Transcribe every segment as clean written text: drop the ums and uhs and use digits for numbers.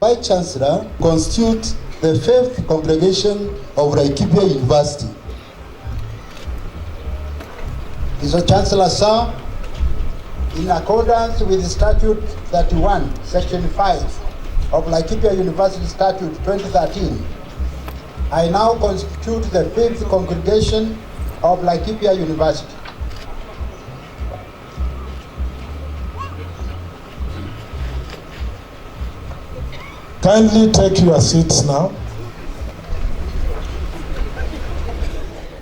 Vice Chancellor constitute the 5th congregation of Laikipia University. Mr. Chancellor, sir, in accordance with Statute 31, Section 5 of Laikipia University Statute 2013, I now constitute the 5th congregation of Laikipia University. Kindly take your seats now.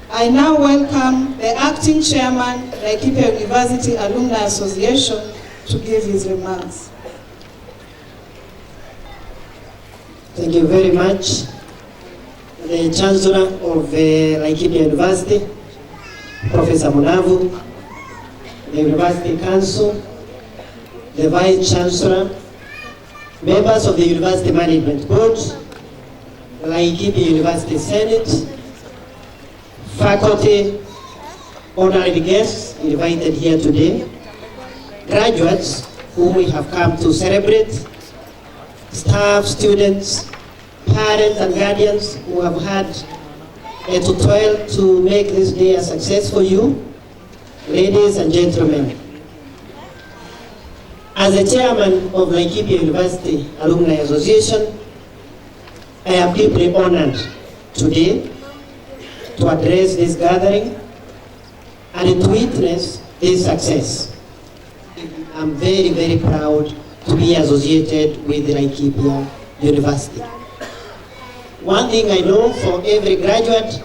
I now welcome the Acting Chairman, Laikipia University Alumni Association, to give his remarks. Thank you very much. The Chancellor of Laikipia University, Professor Munavu, the University Council, the Vice Chancellor, members of the University Management Board, Laikipia University Senate, faculty, honorary guests invited here today, graduates whom we have come to celebrate, staff, students, parents and guardians who have had to toil to make this day a success for you, ladies and gentlemen. As the chairman of Laikipia University Alumni Association, I am deeply honored today to address this gathering and to witness this success. I'm very, very proud to be associated with Laikipia University. One thing I know for every graduate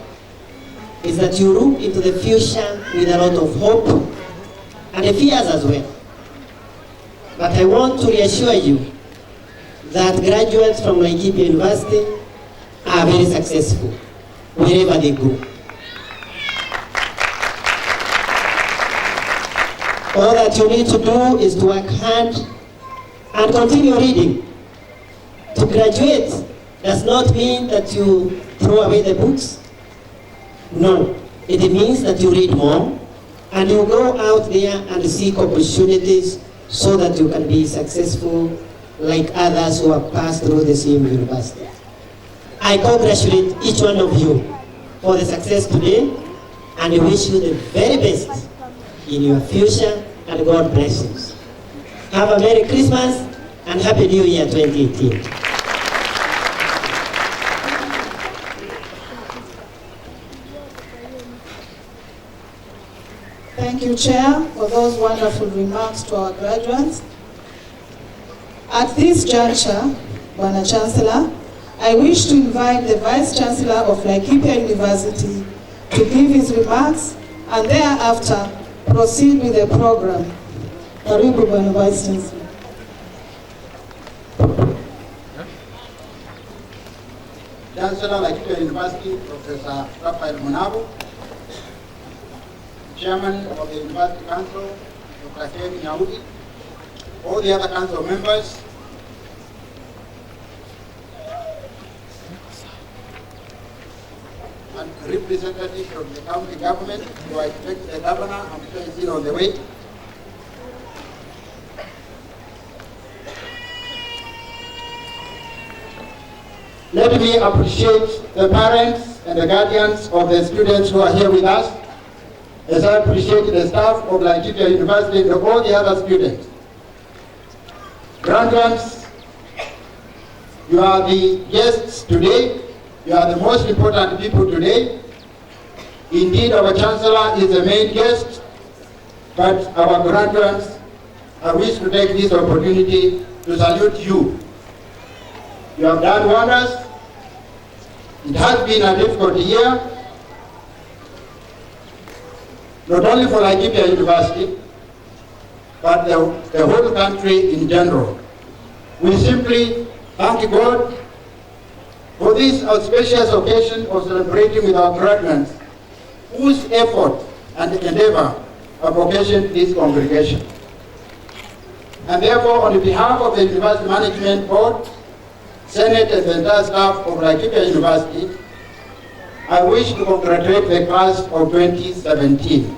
is that you look into the future with a lot of hope and fears as well. But I want to reassure you that graduates from Laikipia University are very successful wherever they go. All that you need to do is to work hard and continue reading. To graduate does not mean that you throw away the books. No, it means that you read more and you go out there and seek opportunities so that you can be successful like others who have passed through the same university. I congratulate each one of you for the success today and wish you the very best in your future, and God bless you. Have a Merry Christmas and Happy New Year 2018. Thank you, Chair, for those wonderful remarks to our graduates. At this juncture, Bwana Chancellor, I wish to invite the Vice Chancellor of Laikipia University to give his remarks and thereafter proceed with the program. Karibu, Bwana Vice Chancellor. Chancellor Laikipia University, Professor Rafael Munavu, Chairman of the University Council, Dr. Ken Nyaudi, all the other council members, and representatives from the county government who are expecting the governor, I'm sure he's on the way. Let me appreciate the parents and the guardians of the students who are here with us, as I appreciate the staff of Laikipia University and all the other students. Graduates, you are the guests today. You are the most important people today. Indeed, our Chancellor is the main guest, but our graduates, I wish to take this opportunity to salute you. You have done wonders. It has been a difficult year, not only for Laikipia University, but the whole country in general. We simply thank God for this auspicious occasion of celebrating with our graduates, whose effort and endeavor have occasioned this congregation. And therefore, on behalf of the University Management Board, Senate and the entire staff of Laikipia University, I wish to congratulate the class of 2017.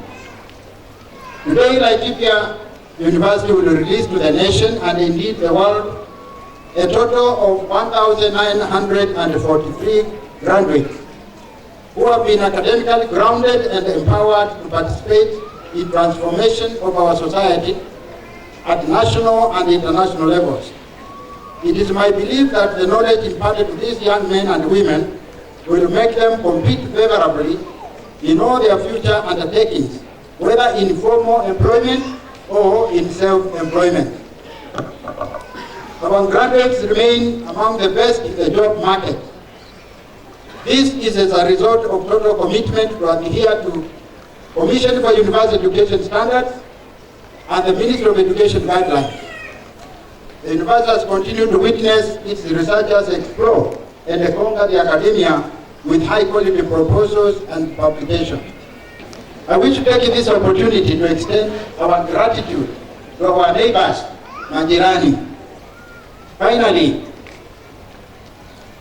Today, Laikipia University will release to the nation and indeed the world a total of 1,943 graduates who have been academically grounded and empowered to participate in transformation of our society at national and international levels. It is my belief that the knowledge imparted to these young men and women will make them compete favorably in all their future undertakings, whether in formal employment or in self-employment. Our graduates remain among the best in the job market. This is as a result of total commitment to adhere to Commission for University Education Standards and the Ministry of Education guidelines. The university has continued to witness its researchers explore and conquer the academia with high-quality proposals and publications. I wish to take this opportunity to extend our gratitude to our neighbors, Majirani. Finally,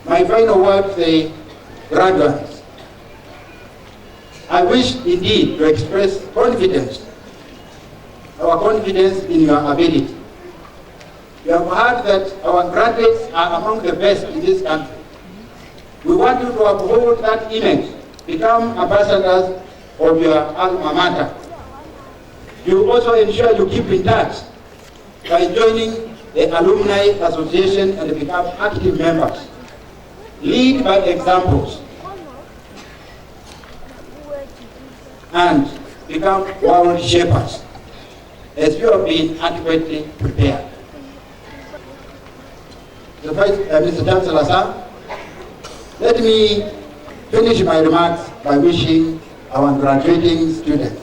my final word to the graduates. I wish indeed to express confidence, our confidence in your ability. You have heard that our graduates are among the best in this country. We want you to uphold that image, become ambassadors of your alma mater. You also ensure you keep in touch by joining the Alumni Association and become active members. Lead by examples and become world shapers as you have been adequately prepared. Mr. Chancellor, sir, let me finish my remarks by wishing our graduating students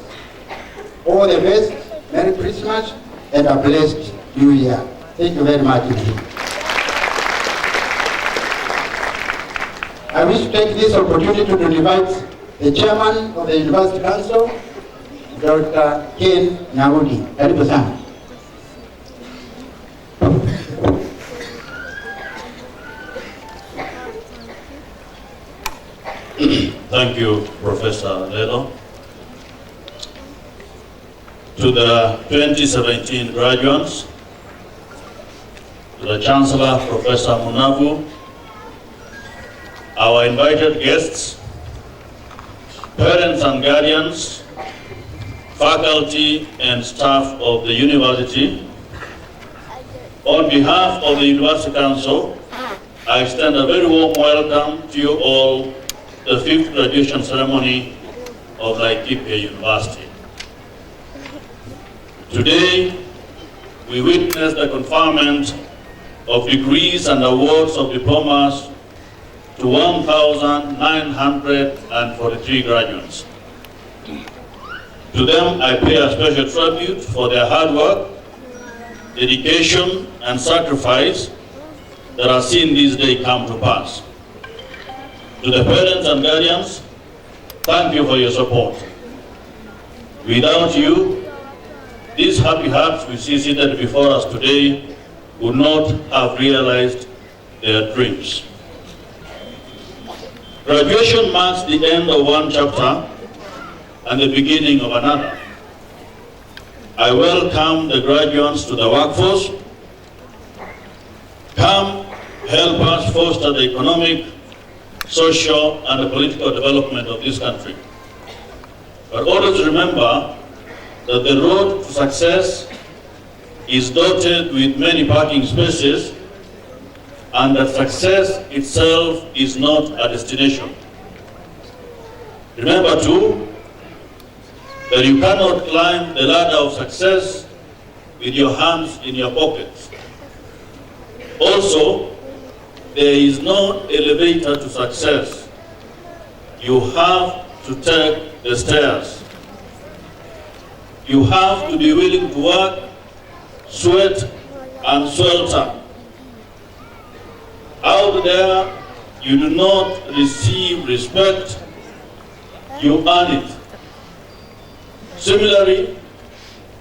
all the best, Merry Christmas, and a blessed New Year. Thank you very much indeed. I wish to take this opportunity to invite the Chairman of the University Council, Dr. Ken Nyaudi. Karibu sana. Thank you, Professor Lelo. To the 2017 graduates, to the Chancellor, Professor Munavu, our invited guests, parents and guardians, faculty and staff of the university, on behalf of the University Council, I extend a very warm welcome to you all the 5th graduation ceremony of Laikipia University. Today, we witness the conferment of degrees and awards of diplomas to 1,943 graduates. To them, I pay a special tribute for their hard work, dedication, and sacrifice that are seen this day come to pass. To the parents and guardians, thank you for your support. Without you, these happy hearts we see seated before us today would not have realized their dreams. Graduation marks the end of one chapter and the beginning of another. I welcome the graduates to the workforce. Come help us foster the economic, social, and the political development of this country. But always remember that the road to success is dotted with many parking spaces, and that success itself is not a destination. Remember too, that you cannot climb the ladder of success with your hands in your pockets. Also, there is no elevator to success. You have to take the stairs. You have to be willing to work, sweat, and swelter. Out there, you do not receive respect, you earn it. Similarly,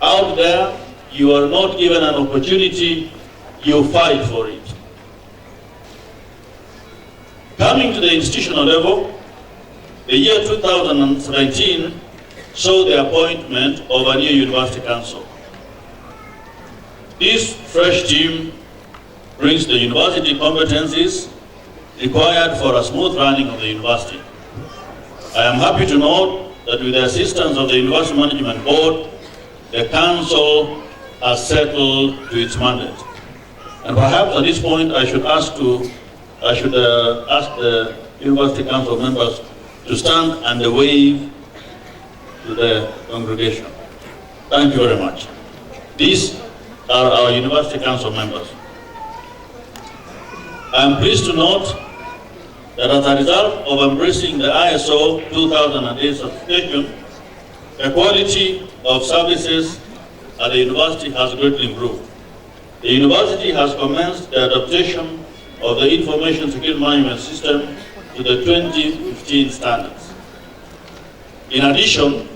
out there, you are not given an opportunity, you fight for it. Coming to the institutional level, the year 2017 saw the appointment of a new University Council. This fresh team brings the university competencies required for a smooth running of the university. I am happy to note that with the assistance of the University Management Board, the Council has settled to its mandate. And perhaps at this point I should ask the University Council members to stand and wave to the congregation. Thank you very much. These are our University Council members. I am pleased to note that as a result of embracing the ISO 2008 certification, the quality of services at the university has greatly improved. The university has commenced the adaptation of the information security management system to the 2015 standards. In addition,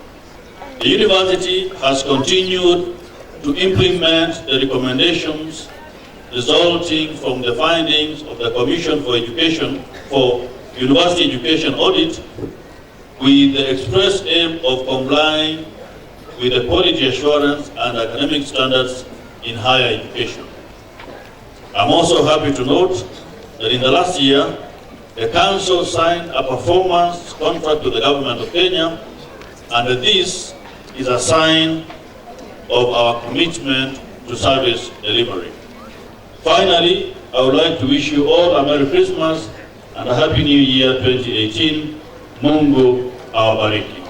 the university has continued to implement the recommendations resulting from the findings of the Commission for University Education Audit with the express aim of complying with the quality assurance and academic standards in higher education. I'm also happy to note that in the last year, the Council signed a performance contract with the Government of Kenya, and this is a sign of our commitment to service delivery. Finally, I would like to wish you all a Merry Christmas and a Happy New Year 2018. Mungu awabariki.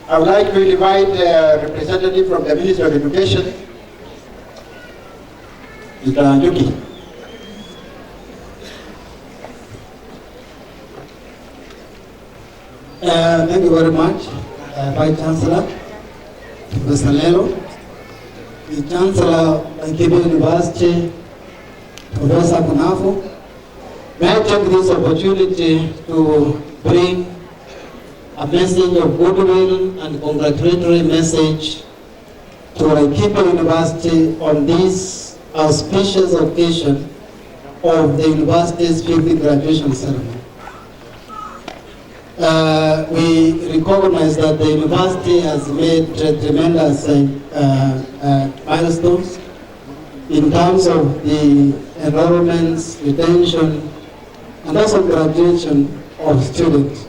I would like to invite a representative from the Ministry of Education, Mr. Njuki. Thank you very much, Vice Chancellor, Mr. Lelo, the Chancellor of Laikipia University, Professor Kunafu. May I take this opportunity to bring a message of goodwill and congratulatory message to Laikipia University on this auspicious occasion of the university's 50th graduation ceremony. We recognize that the university has made tremendous milestones in terms of the enrollments, retention, and also graduation of students.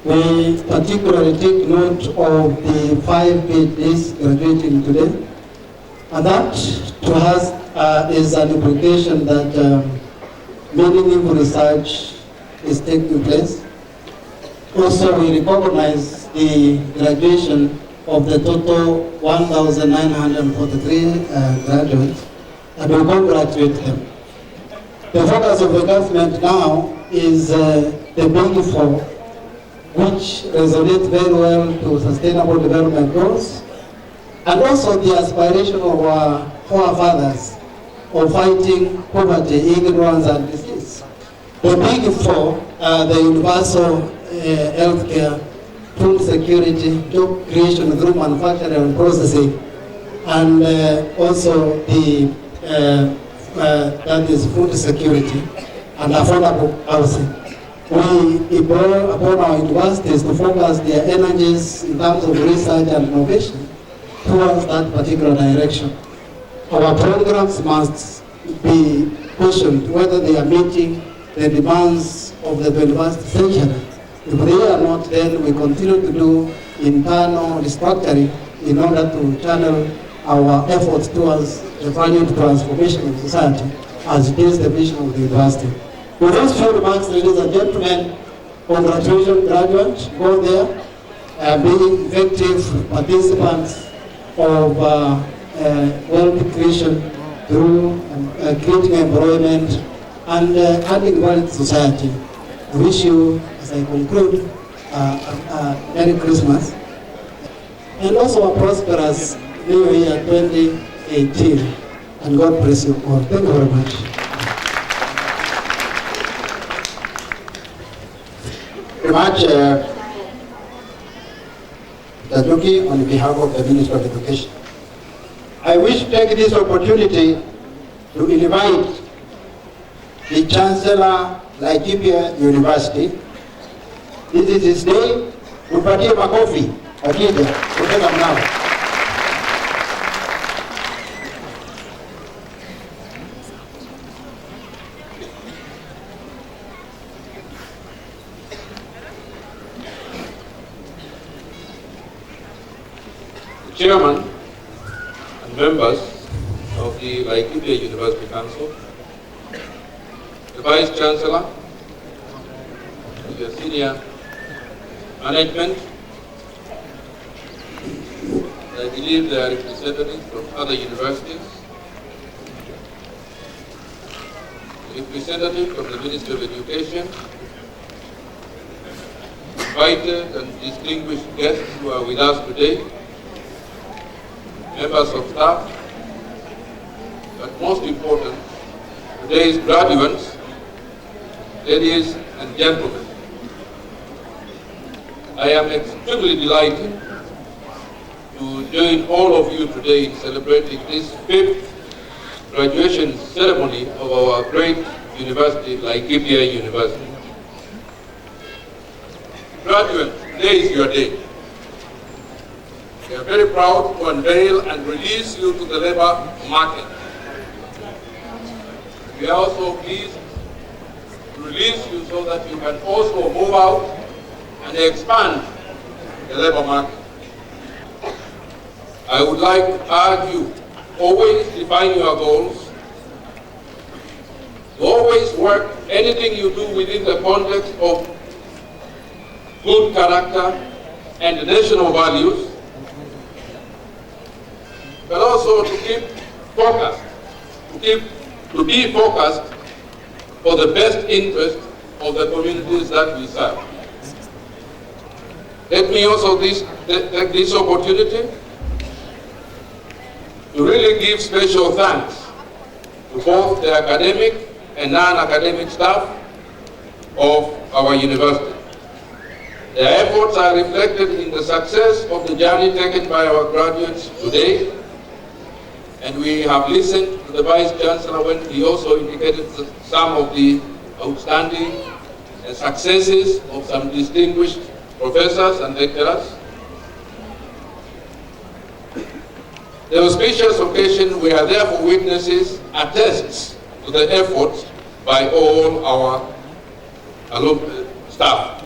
We particularly take note of the 5 PhDs graduating today, and that to us is an implication that meaningful research is taking place. Also, we recognize the graduation of the total 1,943 graduates, and we congratulate them. The focus of the government now is the Big Four, which resonate very well to sustainable development goals, and also the aspiration of our forefathers of fighting poverty, ignorance, and disease. The Big Four are the universal healthcare, food security, job creation through manufacturing and processing, and also the that is food security and affordable housing. We implore upon our universities to focus their energies in terms of research and innovation towards that particular direction. Our programs must be questioned whether they are meeting the demands of the 21st century. If they are not, then we continue to do internal restructuring in order to channel our efforts towards the value transformation of society, as it is the vision of the university. With those few remarks, ladies and gentlemen, congratulations, graduates, go there, being effective participants of wealth creation through creating employment and adding value to society. I wish you, as I conclude, Merry Christmas and also a prosperous New Year 2018, and God bless you all. Thank you very much. Very much, Mr. Njuki, on behalf of the Ministry of Education. I wish to take this opportunity to invite the Chancellor, Laikipia University. This is his day. Tupatie makofi akija kutoka mnao. Chairman and members of the Laikipia University Council, the Vice Chancellor, the senior management, I believe they are representatives from other universities, representatives from the Ministry of Education, invited and distinguished guests who are with us today, members of staff, but most important, today's graduates, ladies and gentlemen. I am extremely delighted to join all of you today in celebrating this 5th graduation ceremony of our great university, Laikipia University. Graduates, today is your day. We are very proud to unveil and release you to the labor market. We are also pleased to release you so that you can also move out and expand the labor market. I would like to urge you, always define your goals, to always work anything you do within the context of good character and national values, but also to keep focused, to be focused for the best interest of the communities that we serve. Let me also take this opportunity to really give special thanks to both the academic and non-academic staff of our university. Their efforts are reflected in the success of the journey taken by our graduates today, and we have listened to the Vice Chancellor when he also indicated some of the outstanding successes of some distinguished professors and lecturers. The auspicious occasion we are therefore witnesses attests to the efforts by all our alumni staff.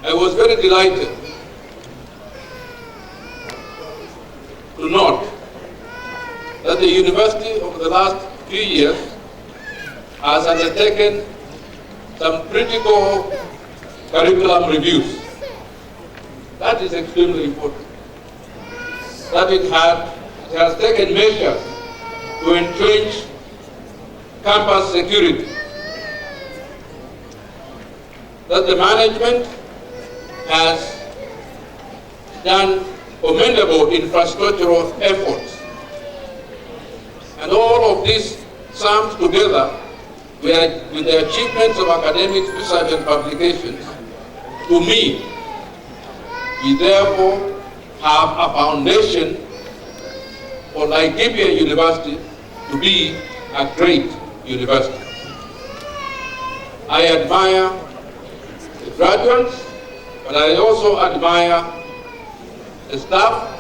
I was very delighted to note that the university over the last few years has undertaken some critical curriculum reviews. That is extremely important. That it has taken measures to entrench campus security. That the management has done commendable infrastructural efforts. And all of this sums together with the achievements of academic research and publications. To me, we therefore have a foundation for Laikipia University to be a great university. I admire the graduates, but I also admire the staff.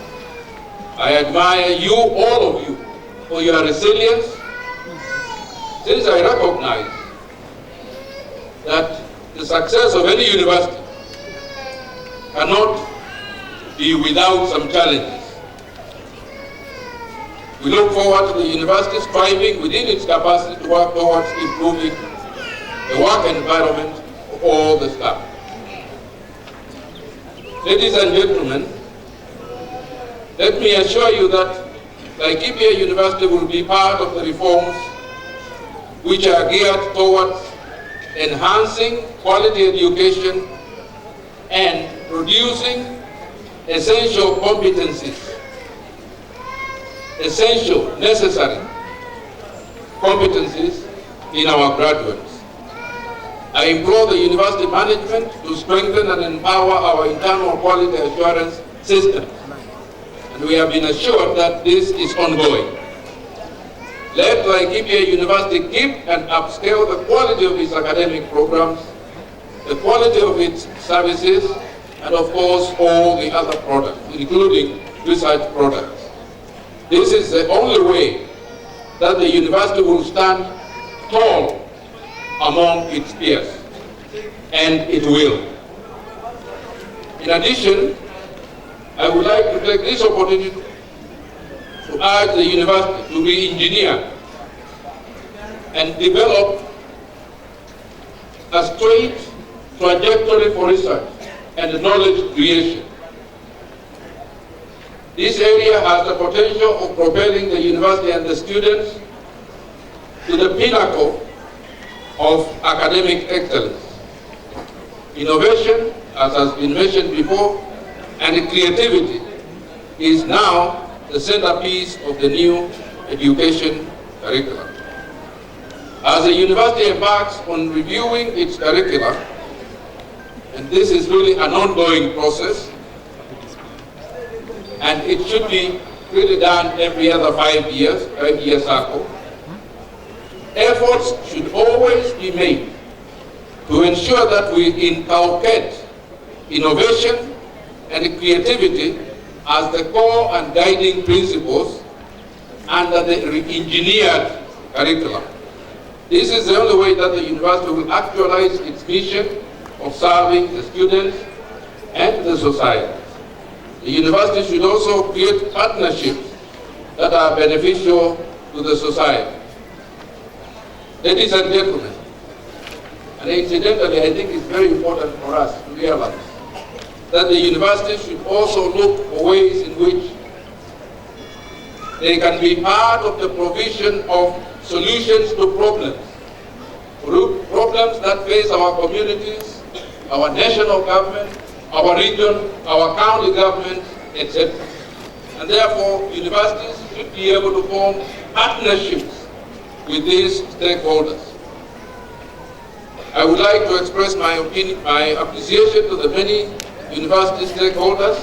I admire you, all of you, for your resilience, since I recognize that the success of any university cannot be without some challenges. We look forward to the university striving within its capacity to work towards improving the work environment for all the staff. Ladies and gentlemen, let me assure you that Laikipia University will be part of the reforms which are geared towards enhancing quality education and producing essential competencies, essential, necessary competencies in our graduates. I implore the university management to strengthen and empower our internal quality assurance system. And and we have been assured that this is ongoing. Let Laikipia University keep and upscale the quality of its academic programs, the quality of its services, and of course all the other products, including research products. This is the only way that the university will stand tall among its peers, and it will. In addition, I would like to take this opportunity to urge the university to re-engineer and develop a straight trajectory for research and knowledge creation. This area has the potential of propelling the university and the students to the pinnacle of academic excellence. Innovation, as has been mentioned before, and creativity is now the centerpiece of the new education curriculum. As the university embarks on reviewing its curriculum, and this is really an ongoing process, and it should be really done every other 5 years, 5-year cycle, efforts should always be made to ensure that we inculcate innovation and creativity as the core and guiding principles under the re-engineered curriculum. This is the only way that the university will actualize its mission of serving the students and the society. The university should also create partnerships that are beneficial to the society. Ladies and gentlemen, and incidentally, I think it's very important for us to realize that the university should also look for ways in which they can be part of the provision of solutions to problems that face our communities, our national government, our region, our county government, etc. And therefore, universities should be able to form partnerships with these stakeholders. I would like to express my appreciation to the many university stakeholders,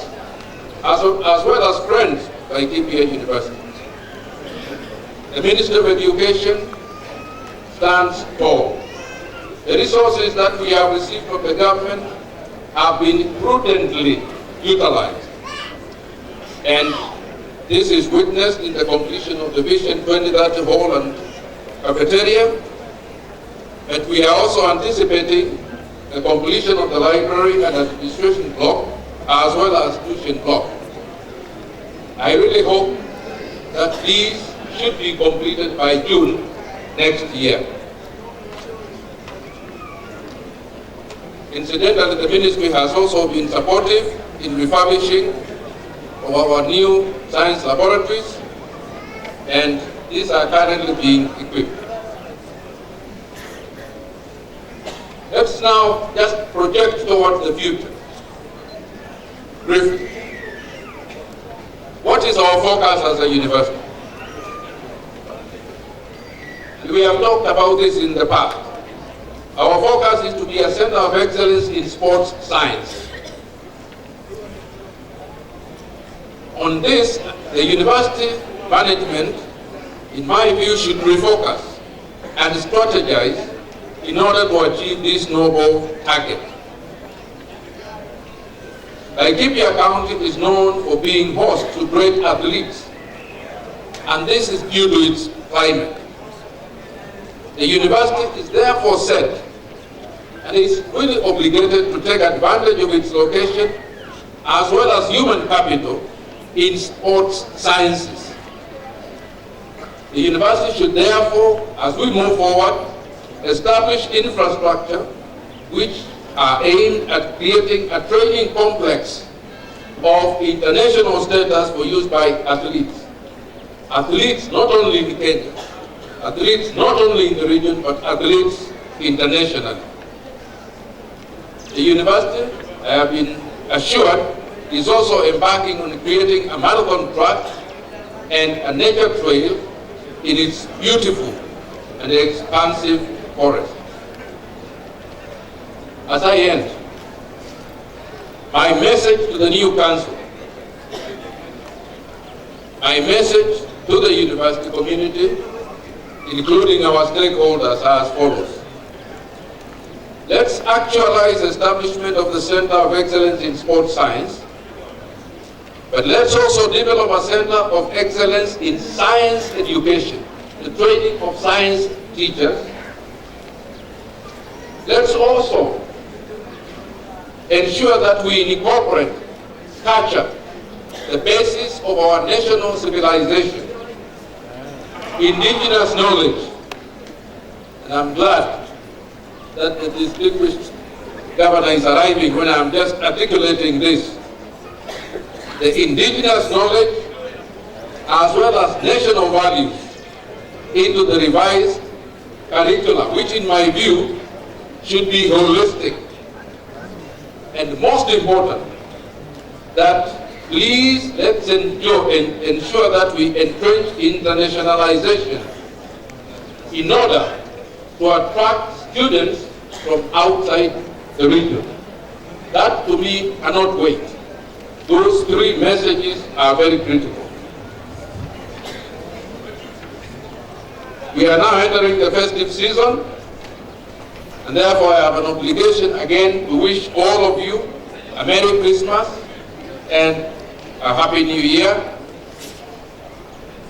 as well as friends of Laikipia University. The Ministry of Education stands tall. The resources that we have received from the government have been prudently utilized. And this is witnessed in the completion of the Vision 2030 Hall and Cafeteria. But we are also anticipating the completion of the library and administration block, as well as tuition block. I really hope that these should be completed by June next year. Incidentally, the ministry has also been supportive in refurbishing of our new science laboratories, and these are currently being equipped. Let's now just project towards the future. Briefly, what is our focus as a university? We have talked about this in the past. Our focus is to be a center of excellence in sports science. On this, the university management, in my view, should refocus and strategize in order to achieve this noble target. Laikipia County is known for being host to great athletes, and this is due to its climate. The university is therefore set and is really obligated to take advantage of its location as well as human capital in sports sciences. The university should therefore, as we move forward, establish infrastructure which are aimed at creating a training complex of international status for use by athletes. Athletes not only in Kenya, athletes not only in the region, but athletes internationally. The university, I have been assured, is also embarking on creating a marathon track and a nature trail in its beautiful and expansive forest. As I end, my message to the new council My message to the university community, including our stakeholders, are as follows. Let's actualize establishment of the Center of Excellence in Sports Science, but let's also develop a Center of Excellence in Science Education, the training of science teachers. Let's also ensure that we incorporate culture, the basis of our national civilization, indigenous knowledge. And I'm glad that the distinguished governor is arriving when I'm just articulating this. The indigenous knowledge as well as national values into the revised curriculum, which in my view should be holistic. And most important, that please let's ensure that we entrench internationalization in order to attract students from outside the region. That to me cannot wait. Those three messages are very critical. We are now entering the festive season, and therefore I have an obligation again to wish all of you a Merry Christmas and a Happy New Year.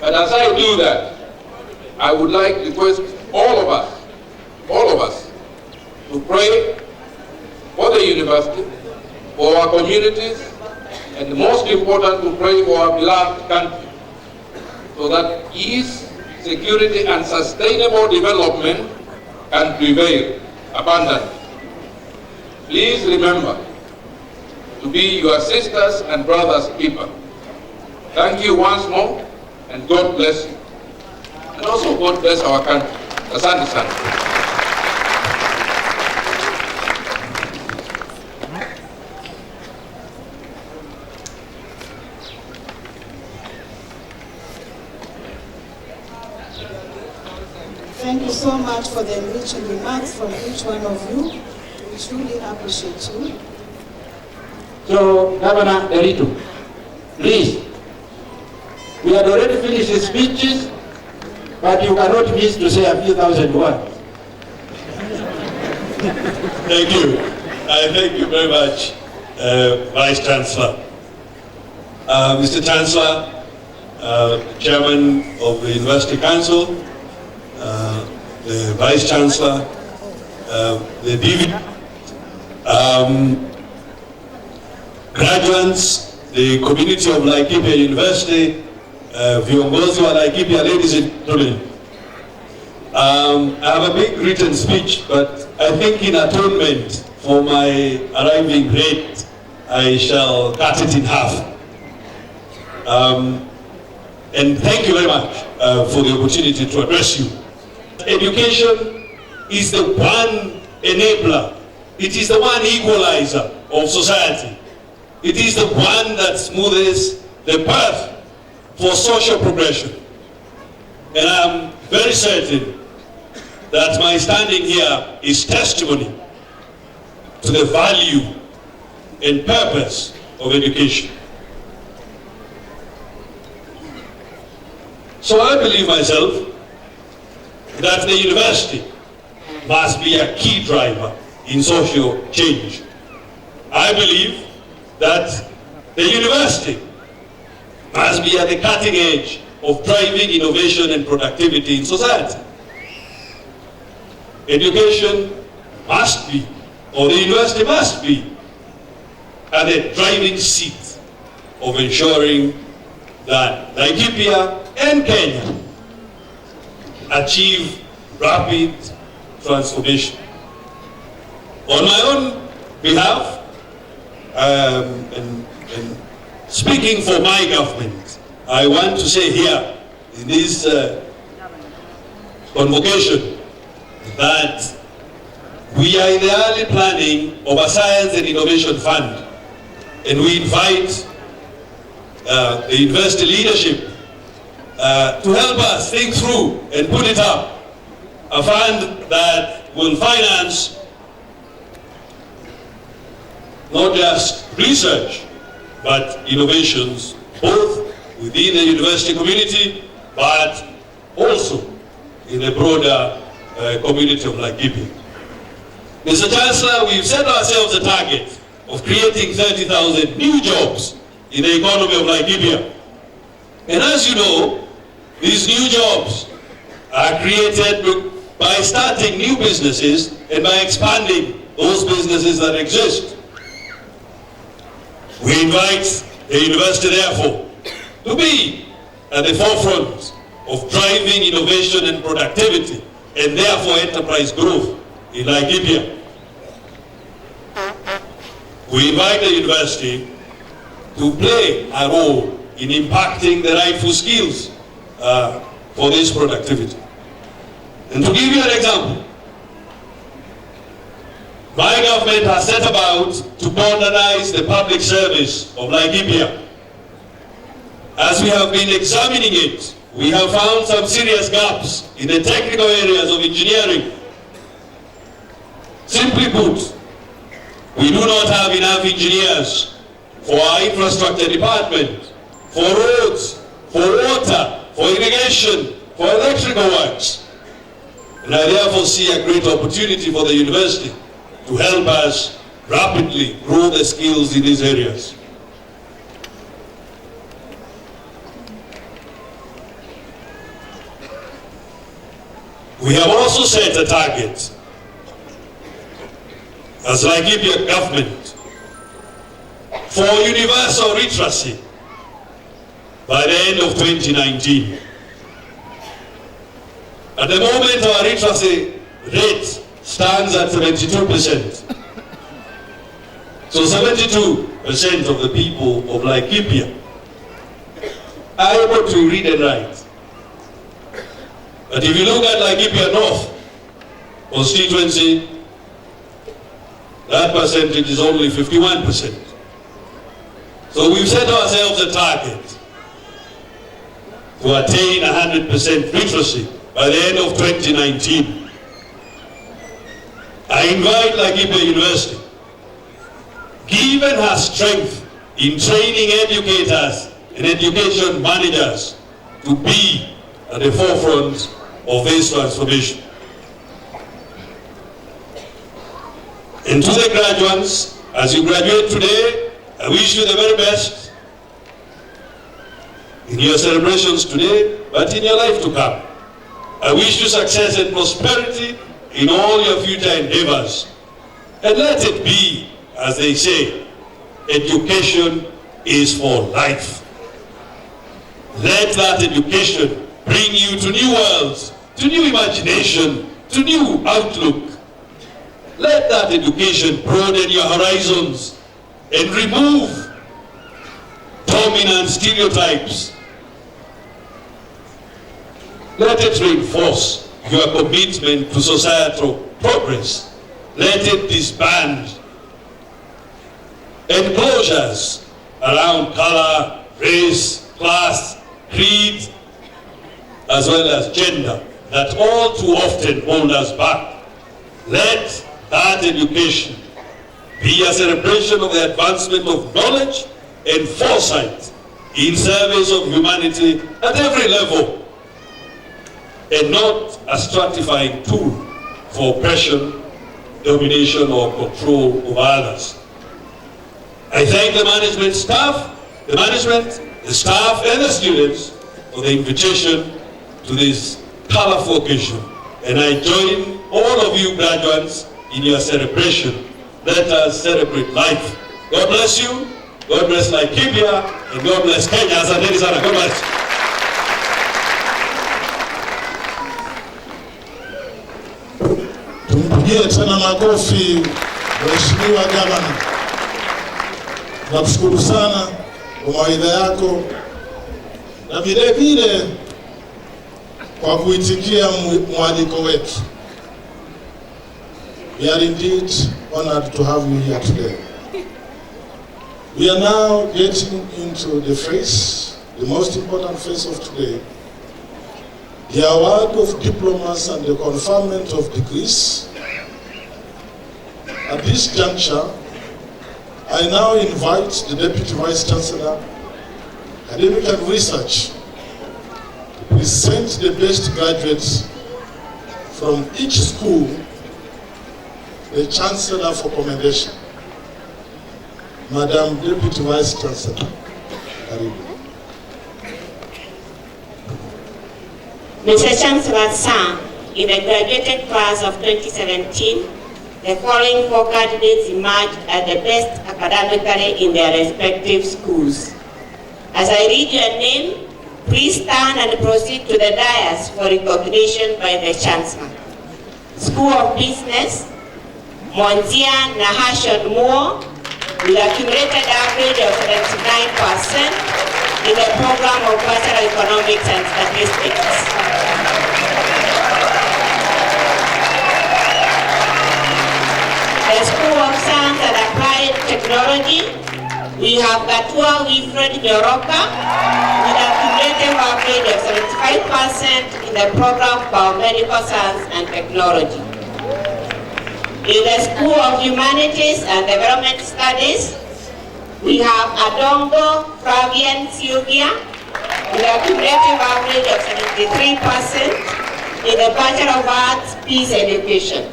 But as I do that, I would like to request all of us to pray for the university, for our communities, and most important, to pray for our beloved country, so that peace, security, and sustainable development can prevail abundantly. Please remember to be your sisters and brothers keeper. Thank you once more, and God bless you. And also God bless our country. Asante sana. Thank you so much for the enriching remarks from each one of you. We truly appreciate you. So, Governor Derito, please, we had already finished the speeches, but you cannot miss to say a few thousand words. Thank you. Thank you very much, Vice Chancellor. Mr. Chancellor, Chairman of the University Council, the Vice Chancellor, the DV, graduates, the community of Laikipia University, viongozi wa Laikipia, ladies and gentlemen. I have a big written speech, but I think in atonement for my arriving late, I shall cut it in half. And thank you very much for the opportunity to address you. Education is the one enabler. It is the one equalizer of society. It is the one that smoothes the path for social progression. And I'm very certain that my standing here is testimony to the value and purpose of education. So I believe myself that the university must be a key driver in social change. I believe that the university must be at the cutting edge of driving innovation and productivity in society. Education must be, or the university must be, at the driving seat of ensuring that Laikipia and Kenya achieve rapid transformation. On my own behalf, and speaking for my government, I want to say here in this convocation that we are in the early planning of a science and innovation fund, and we invite the university leadership to help us think through and put it up, a fund that will finance not just research, but innovations both within the university community, but also in the broader community of Laikipia. Mr. Chancellor, we've set ourselves a target of creating 30,000 new jobs in the economy of Laikipia. And as you know, these new jobs are created by starting new businesses and by expanding those businesses that exist. We invite the university, therefore, to be at the forefront of driving innovation and productivity, and therefore enterprise growth in Laikipia. We invite the university to play a role in impacting the rightful skills for this productivity. And to give you an example, my government has set about to modernize the public service of Laikipia. As we have been examining it, we have found some serious gaps in the technical areas of engineering. Simply put, we do not have enough engineers for our infrastructure department, for roads, for water, for irrigation, for electrical works. And I therefore see a great opportunity for the university to help us rapidly grow the skills in these areas. We have also set a target as Laikipia government for universal literacy by the end of 2019. At the moment, our literacy rate stands at 72%. So 72% of the people of Laikipia are able to read and write. But if you look at Laikipia North constituency, that percentage is only 51%. So we've set ourselves a target to attain 100% literacy by the end of 2019. I invite Laikipia University, given her strength in training educators and education managers, to be at the forefront of this transformation. And to the graduates, as you graduate today, I wish you the very best in your celebrations today, but in your life to come. I wish you success and prosperity in all your future endeavors. And let it be, as they say, education is for life. Let that education bring you to new worlds, to new imagination, to new outlook. Let that education broaden your horizons and remove dominant stereotypes. Let it reinforce your commitment to societal progress. Let it disband enclosures around color, race, class, creed, as well as gender, that all too often hold us back. Let that education be a celebration of the advancement of knowledge and foresight in service of humanity at every level, and not a stratifying tool for oppression, domination, or control of others. I thank the management, the staff, and the students for the invitation to this colorful occasion. And I join all of you graduates in your celebration. Let us celebrate life. God bless you, God bless Laikipia, and God bless Kenya. Asanteni sana. God bless. Tumpigie tena makofi Mheshimiwa Gavana. Nakushukuru sana kwa mawaidha yako na vile vile kwa kuitikia mwaliko wetu. We are indeed honored to have you here today. We are now getting into the phase, the most important phase of today, the award of diplomas and the conferment of degrees. At this juncture, I now invite the Deputy Vice Chancellor academic and research, to present the best graduates from each school, the Chancellor for commendation. Madam Deputy Vice Chancellor, karibu. Mr. Chancellor, sir, in the graduated class of 2017, the following 4 candidates emerged as the best academically in their respective schools. As I read your name, please stand and proceed to the dais for recognition by the Chancellor. School of Business, Monzia Nahashon Moore, with accumulated average of 79% in the program of Bachelor of Economics and Statistics. The School of Science and Applied Technology, we have Gatua Wilfred Nyoroka with a cumulative average of 75% in the program for Medical Science and Technology. In the School of Humanities and Development Studies, we have Adongo Flavian Sylvia with a cumulative average of 73% in the Bachelor of Arts Peace Education.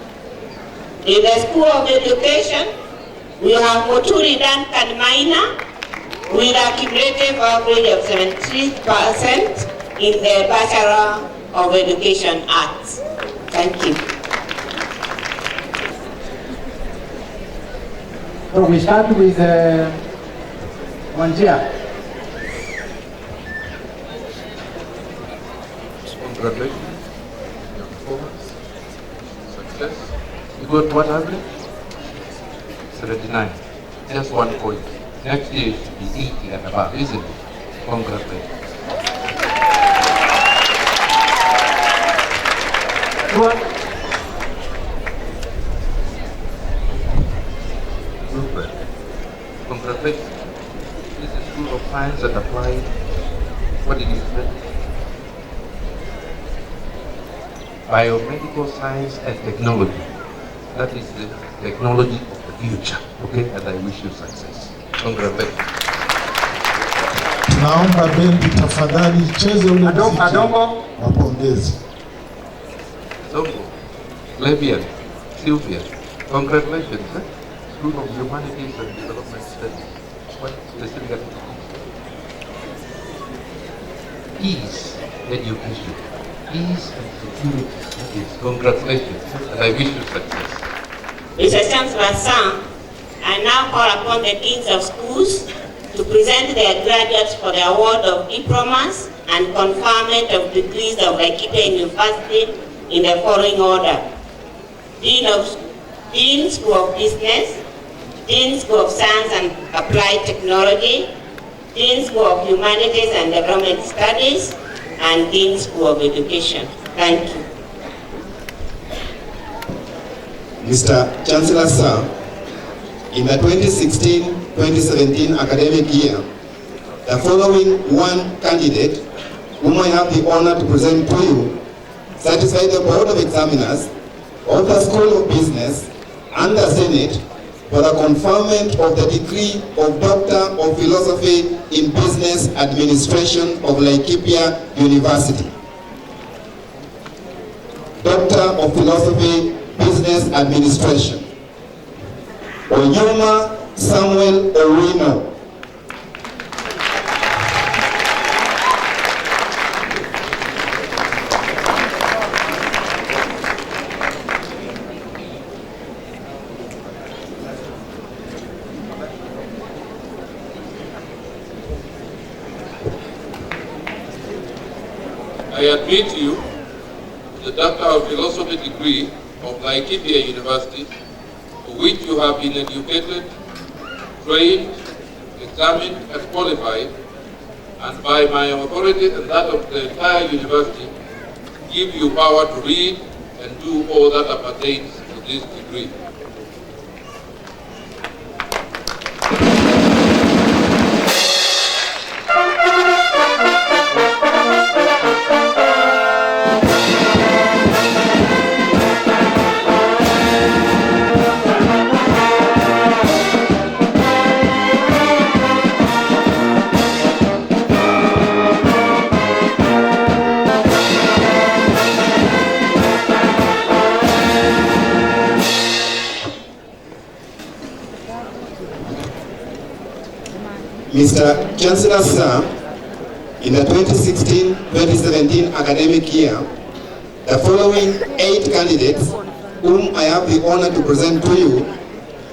In the School of Education, we have Moturi Duncan Maina with a cumulative average of 73% in the Bachelor of Education Arts. Thank you. So we start with Monzia. Congratulations. Your performance. Success. You got what average? 79. Just 1 point. Next year it should be 80 and above, isn't it? Congratulations. Super. Congratulations. This is School of Science and Applied. What did you say? Biomedical Science and Technology. That is the technology of the future. Okay? And I wish you success. Congratulations. Naomba bendi tafadhali cheze ule muziki. Adongo. Wapongezi. Zongo, Levian, Sylvia, congratulations. School of Humanities and Development Studies. What specifically? Peace education. Peace and security studies. Congratulations. And I wish you success. Mr. Chancellor, sir, I now call upon the deans of schools to present their graduates for the award of diplomas and conferment of degrees of Laikipia University in the following order. Dean School of Business, Dean School of Science and Applied Technology, Dean School of Humanities and Development Studies, and Dean School of Education. Thank you. Mr. Chancellor, sir, in the 2016-2017 academic year, the following 1 candidate, whom I have the honor to present to you, satisfied the Board of Examiners of the School of Business and the Senate for the conferment of the degree of Doctor of Philosophy in Business Administration of Laikipia University. Doctor of Philosophy, Business Administration. Onyuma Samuel Orino. I admit you to the Doctor of Philosophy degree of Laikipia University, for which you have been educated, trained, examined, and qualified, and by my authority and that of the entire university, give you power to read and do all that appertains to this degree. Mr. Chancellor Sir, in the 2016-2017 academic year, the following 8 candidates, whom I have the honor to present to you,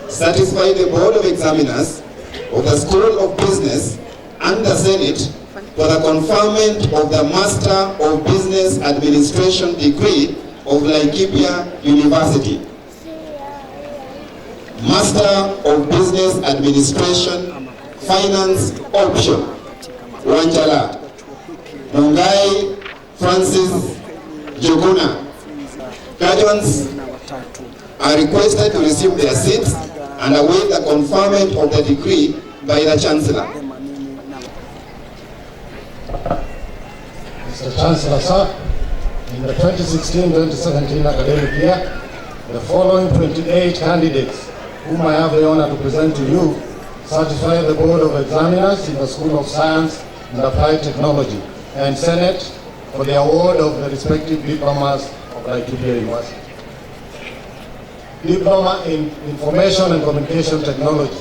satisfy the Board of Examiners of the School of Business and the Senate for the conferment of the Master of Business Administration degree of Laikipia University. Master of Business Administration, Finance Option, Wanjala, Mungai Francis Joguna. Graduates are requested to receive their seats and await the conferment of the degree by the Chancellor. Mr. Chancellor, sir, in the 2016-2017 academic year, the following 28 candidates, whom I have the honor to present to you, certify the Board of Examiners in the School of Science and Applied Technology and Senate for the award of the respective diplomas of Laikipia University. Diploma in Information and Communication Technology.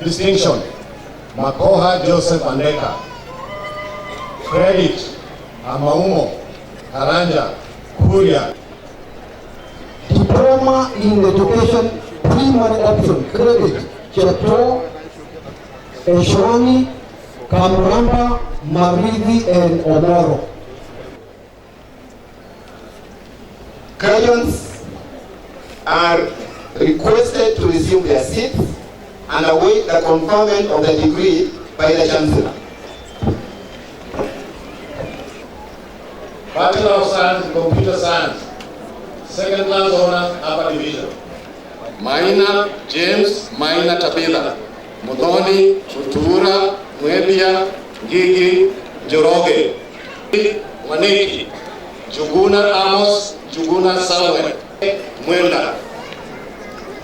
Distinction, Makoha Joseph Andeka. Credit, Amaumo, Karanja, Kuria. Diploma in Education, primary option, credit, Cheto, Eshwani, Kamramba, Marivi, and Omoro. Graduates are requested to resume their seats and await the conferment of the degree by the Chancellor. Bachelor of Science in Computer Science, second class honors, upper division. Maina James Maina Tabila, Modoni Mutura Mwebia Gigi Joroge, Waneki Juguna Amos Juguna Samuel Mwenda.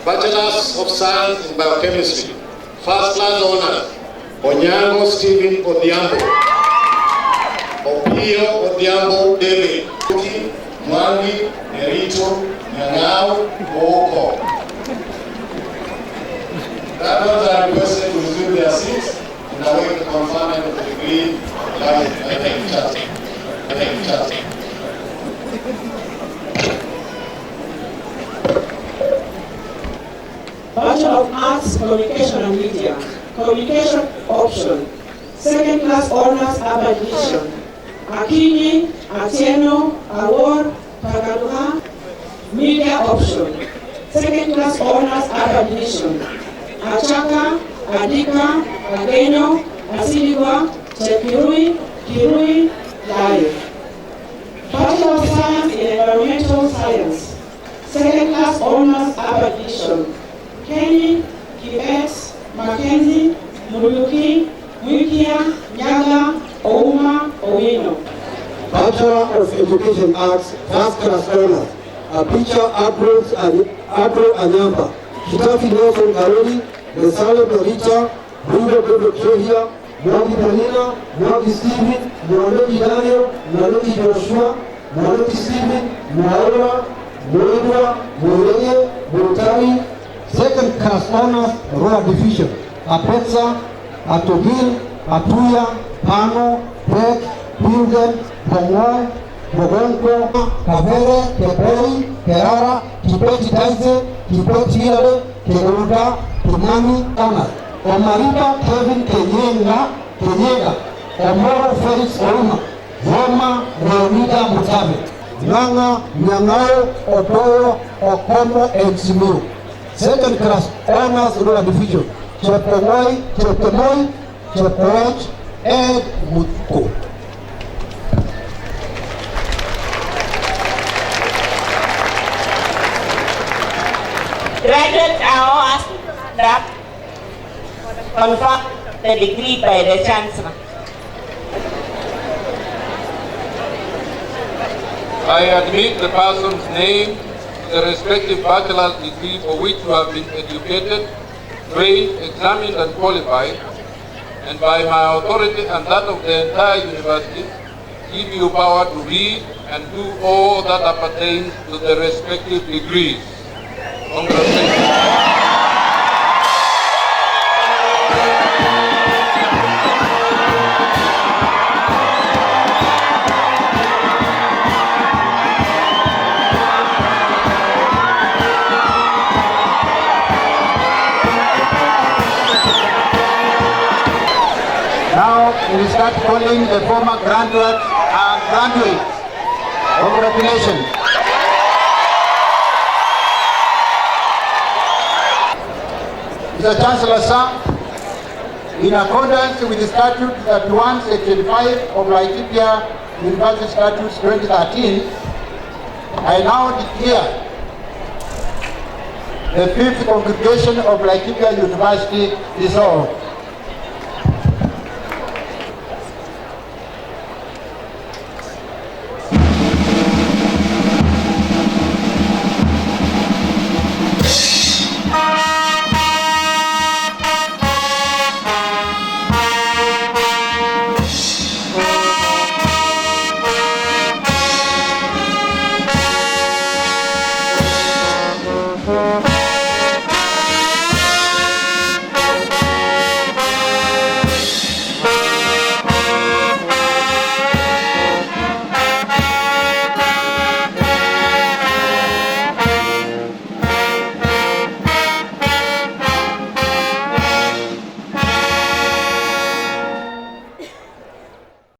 Bachelors of Science in Biochemistry, first class honors, Onyango Stephen Odhiambo, Opio Odhiambo David, Mwangi Nerito Nyangao Oko. Graduates are requested to resume their seats and await the conferment of the degree by the Chancellor. Bachelor of Arts, Communication and Media, Communication Option, second class honors, upper division. Akinyi, Atieno, Award, Pagaluha, Media Option, second class honors, upper division. Achaka, Adika, Ageno, Asiligwa, Chepirui, Kirui, Live. Bachelor of Science in Environmental Science, second class honors, upper division. Kenny, Kibet, Mackenzie, Muriuki, Wikia, Nyaga, Ouma, Owino. Bachelor of Education Arts, first class honors, Apicha Abro Anyamba, Kitafi Nelson Karoli, Mesale Maricha, Bruno Pedro Kehia, Mwagi Panina, Mwagi Stephen, Mwaloki Daniel, Mwaloki Joshua, Mwaloki Stephen, Mwaola, Mwaidwa, Mweleye, Mwotari. Second class honors, Royal Division, Apetsa, Atogil, Atuya, Pano, Pek, Pilgen, Bongwai, Bogonko, Kavere, Kepoi, Kerara, Kipeti Taise, Kipeti Hilale, Keruda, Tunami, honors. Omariba Kevin Kenyega, Omoro Felix Ouma, Roma Leonida Mutabe, Nanga, Nyangao, Otoyo, Okomo, and Simiu. Second class honors, Rural Division, Chepomoi, Chepoet, and Mutko. Graduates are all asked that confirm the degree by the Chancellor. I admit the person's name, the respective bachelor's degree for which you have been educated, trained, examined, and qualified, and by my authority and that of the entire university, give you power to read and do all that appertains to the respective degrees. Congratulations. Now we will start calling the former graduates. Congratulations. Mr. Chancellor, sir, in accordance with the Statute 31, Section 5 of Laikipia University Statutes 2013, I now declare the 5th Congregation of Laikipia University dissolved.